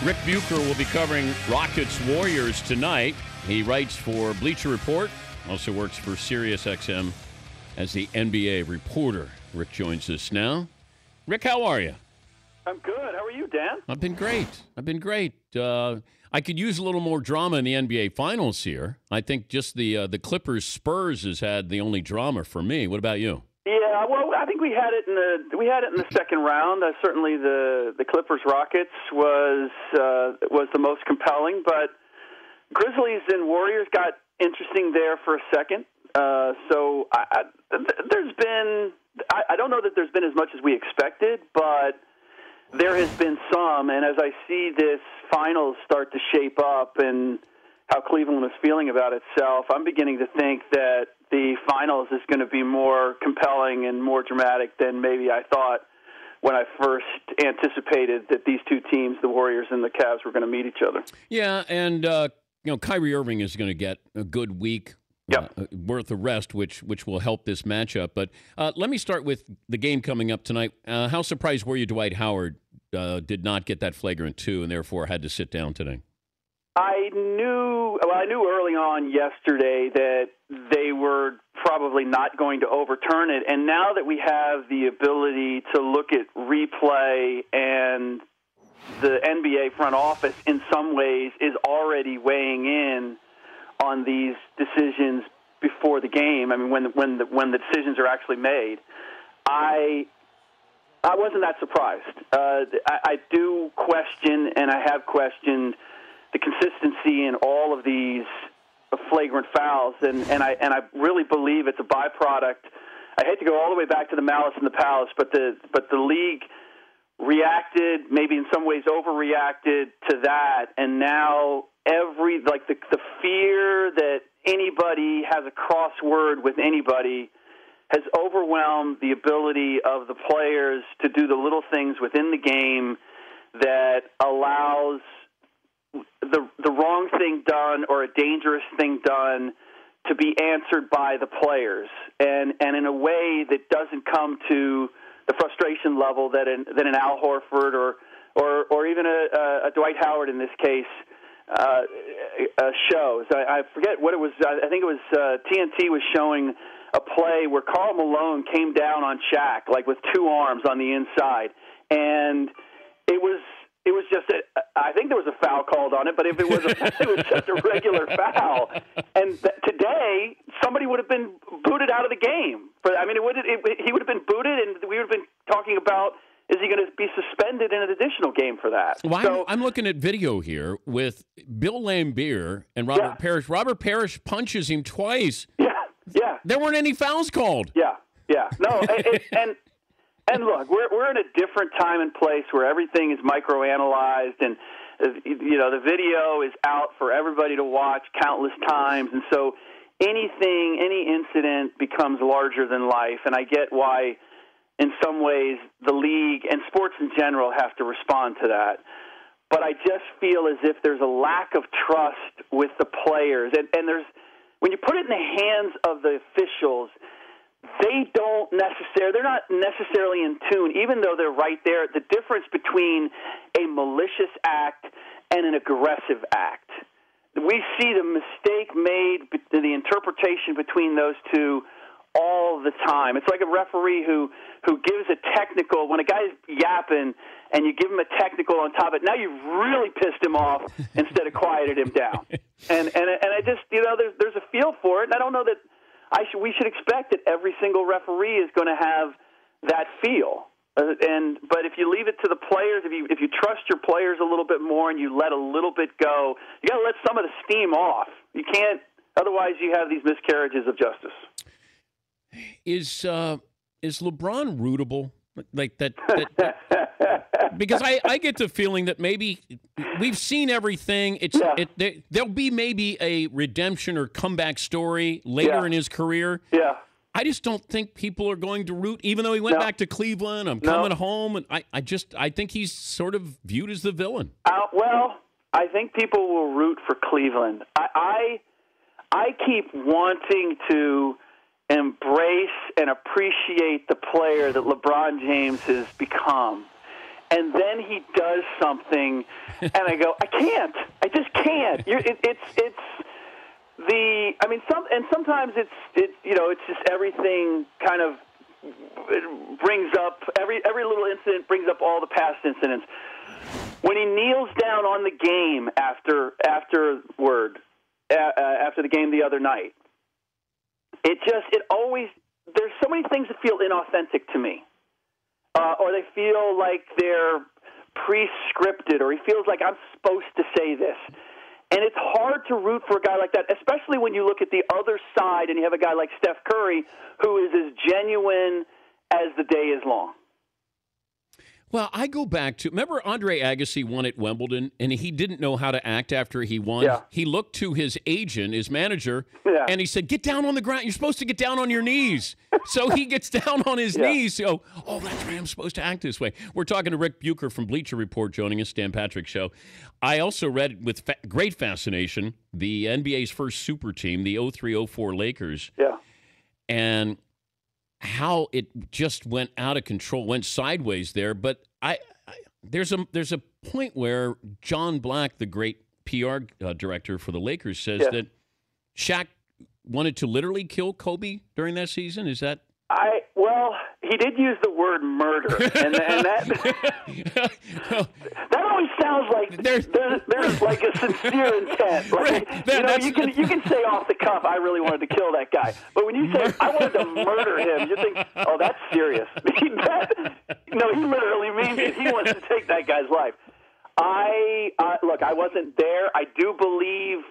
Rick Bucher will be covering Rockets Warriors tonight. He writes for Bleacher Report, also works for SiriusXM as the NBA reporter. Rick joins us now. Rick, how are you? I'm good. How are you, Dan? I've been great. I could use a little more drama in the NBA Finals here. I think just the Clippers Spurs has had the only drama for me. What about you? Yeah, well, I think we had it in the second round. Certainly, the Clippers Rockets was the most compelling, but Grizzlies and Warriors got interesting there for a second. So there's been I don't know that there's been as much as we expected, but there has been some. And as I see this finals start to shape up and how Cleveland is feeling about itself, I'm beginning to think that the finals is going to be more compelling and more dramatic than maybe I thought when I first anticipated that these two teams, the Warriors and the Cavs, were going to meet each other. Yeah, and Kyrie Irving is going to get a good week worth of rest, which will help this matchup. But let me start with the game coming up tonight. How surprised were you Dwight Howard did not get that flagrant 2 and therefore had to sit down today? I knew early on yesterday that they were probably not going to overturn it. And now that we have the ability to look at replay, and the NBA front office in some ways is already weighing in on these decisions before the game. I mean, when the decisions are actually made, I wasn't that surprised. I do question, and I have questioned, the consistency in all of these flagrant fouls, and I really believe it's a byproduct. I hate to go all the way back to the malice in the palace, but the league reacted, maybe in some ways overreacted to that, and now the fear that anybody has a crossword with anybody has overwhelmed the ability of the players to do the little things within the game that allows the wrong thing done or a dangerous thing done to be answered by the players, and in a way that doesn't come to the frustration level that an Al Horford or even a Dwight Howard in this case shows. I forget what it was. I think it was TNT was showing a play where Karl Malone came down on Shaq like with two arms on the inside, and it was just I think there was a foul called on it, but if it was it was just a regular foul. And today somebody would have been booted out of the game. He would have been booted, and we would have been talking about, is he going to be suspended in an additional game for that? Well, I'm looking at video here with Bill Laimbeer and Robert Parrish. Robert Parrish punches him twice. Yeah. There weren't any fouls called. Yeah. No, and look, we're in a different time and place where everything is microanalyzed, and the video is out for everybody to watch countless times, and so any incident becomes larger than life. And I get why, in some ways, the league and sports in general have to respond to that. But I just feel as if there's a lack of trust with the players, and there's, when you put it in the hands of the officials, they're not necessarily in tune, even though they're right there. The difference between a malicious act and an aggressive act, we see the mistake made, the interpretation between those two all the time. It's like a referee who gives a technical when a guy's yapping, and you give him a technical on top of it. Now you've really pissed him off instead of quieted him down. And I just, there's a feel for it, and I don't know that we should expect that every single referee is going to have that feel. But if you leave it to the players, if you trust your players a little bit more and you let a little bit go, you got to let some of the steam off. You can't, otherwise you have these miscarriages of justice. Is LeBron rootable? Like that because I get the feeling that maybe we've seen everything. There'll be maybe a redemption or comeback story later in his career. Yeah. I just don't think people are going to root, even though he went back to Cleveland. I'm coming home, and I think he's sort of viewed as the villain. Well, I think people will root for Cleveland. I keep wanting to embrace and appreciate the player that LeBron James has become. And then he does something And I go, I can't. I just can't. Sometimes it's just everything kind of it brings up every little incident brings up all the past incidents. When he kneels down on the game after the game the other night, there's so many things that feel inauthentic to me, or they feel like they're pre-scripted, or he feels like I'm supposed to say this. And it's hard to root for a guy like that, especially when you look at the other side and you have a guy like Steph Curry who is as genuine as the day is long. Well, I go back to, remember Andre Agassi won at Wimbledon, and he didn't know how to act after he won? Yeah. He looked to his agent, his manager, yeah. and he said, get down on the ground. You're supposed to get down on your knees. So he gets down on his knees. So, that's right, I'm supposed to act this way. We're talking to Rick Bucher from Bleacher Report joining us, Dan Patrick Show. I also read with great fascination the NBA's first super team, the 03-04 Lakers. Yeah. And how it just went out of control, went sideways there. But there's a point where John Black, the great PR director for the Lakers, says that Shaq wanted to literally kill Kobe during that season. Is that? He did use the word murder, and that that always sounds like there's like a sincere intent. Like, you can say off the cuff, I really wanted to kill that guy, but when you say I wanted to murder him, you think, oh, that's serious. He literally means it. He wants to take that guy's life. Look, I wasn't there. I do believe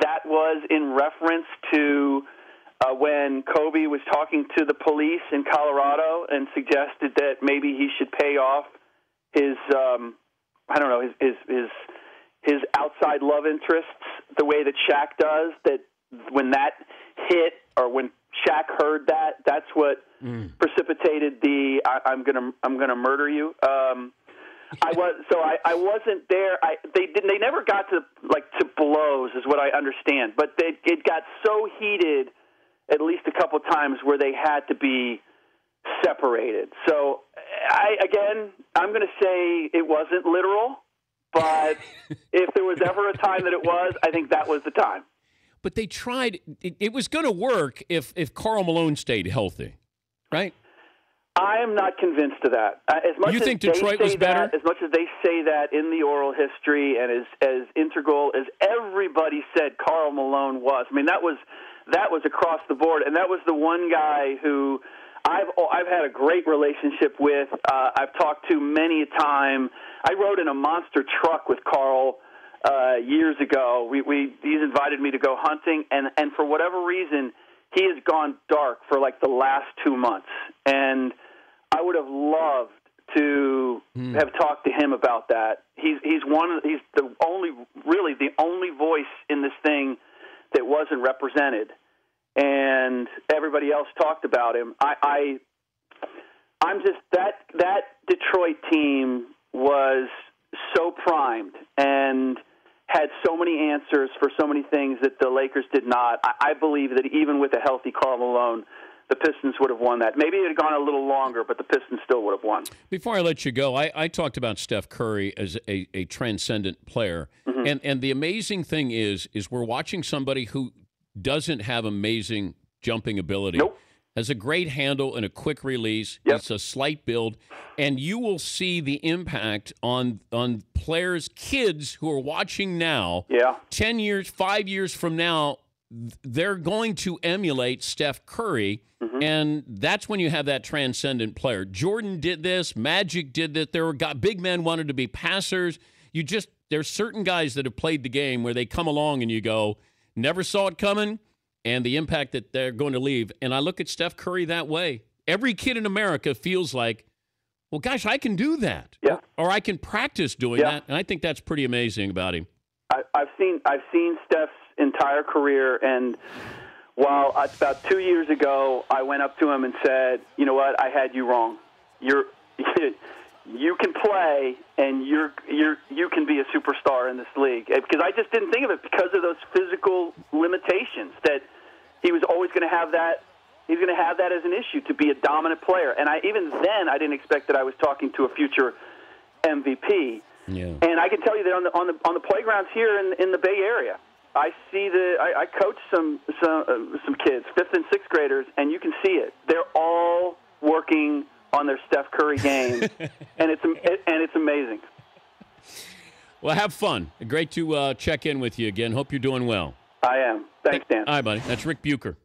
that was in reference to when Kobe was talking to the police in Colorado and suggested that maybe he should pay off his his outside love interests the way that Shaq does. That when that hit, or when Shaq heard that, that's what precipitated the I'm gonna murder you. I wasn't there. They never got to blows, is what I understand. But it got so heated at least a couple times where they had to be separated. So I'm going to say it wasn't literal, but if there was ever a time that it was, I think that was the time. But they tried. It was going to work if Karl Malone stayed healthy, right? I am not convinced of that. You think Detroit was better? As much as they say that in the oral history, and as integral as everybody said Karl Malone was, I mean, that was across the board, and that was the one guy who I've had a great relationship with. I've talked to many a time. I rode in a monster truck with Karl years ago. He's invited me to go hunting, and for whatever reason, he has gone dark for like the last 2 months, and I would have loved to have talked to him about that. He's the only voice in this thing that wasn't represented, and everybody else talked about him. I'm just that Detroit team was so primed and had so many answers for so many things that the Lakers did not. I believe that even with a healthy Karl Malone, the Pistons would have won that. Maybe it had gone a little longer, but the Pistons still would have won. Before I let you go, I talked about Steph Curry as a transcendent player. Mm-hmm. And the amazing thing is we're watching somebody who doesn't have amazing jumping ability. Nope. Has a great handle and a quick release. Yep. It's a slight build. And you will see the impact on players, kids who are watching now. Yeah. 10 years, 5 years from now, they're going to emulate Steph Curry. Mm-hmm. And that's when you have that transcendent player. Jordan did this. Magic did that. There were big men wanted to be passers. There's certain guys that have played the game where they come along and you go, never saw it coming, and the impact that they're going to leave. And I look at Steph Curry that way. Every kid in America feels like, well, gosh, I can do that. Yeah. Or I can practice doing that. And I think that's pretty amazing about him. I've seen Steph's entire career, and while about 2 years ago, I went up to him and said, you know what, I had you wrong. You can play, and you can be a superstar in this league. Because I just didn't think of it because of those physical limitations, that he was always going to have that. He's going to have that as an issue, to be a dominant player. And even then, I didn't expect that I was talking to a future MVP. Yeah. And I can tell you that on the playgrounds here in the Bay Area, I see I coach some kids, 5th and 6th graders, and you can see it. They're all working on their Steph Curry game, and it's amazing. Well, have fun. Great to check in with you again. Hope you're doing well. I am. Thanks, Dan. All right, buddy. That's Rick Bucher.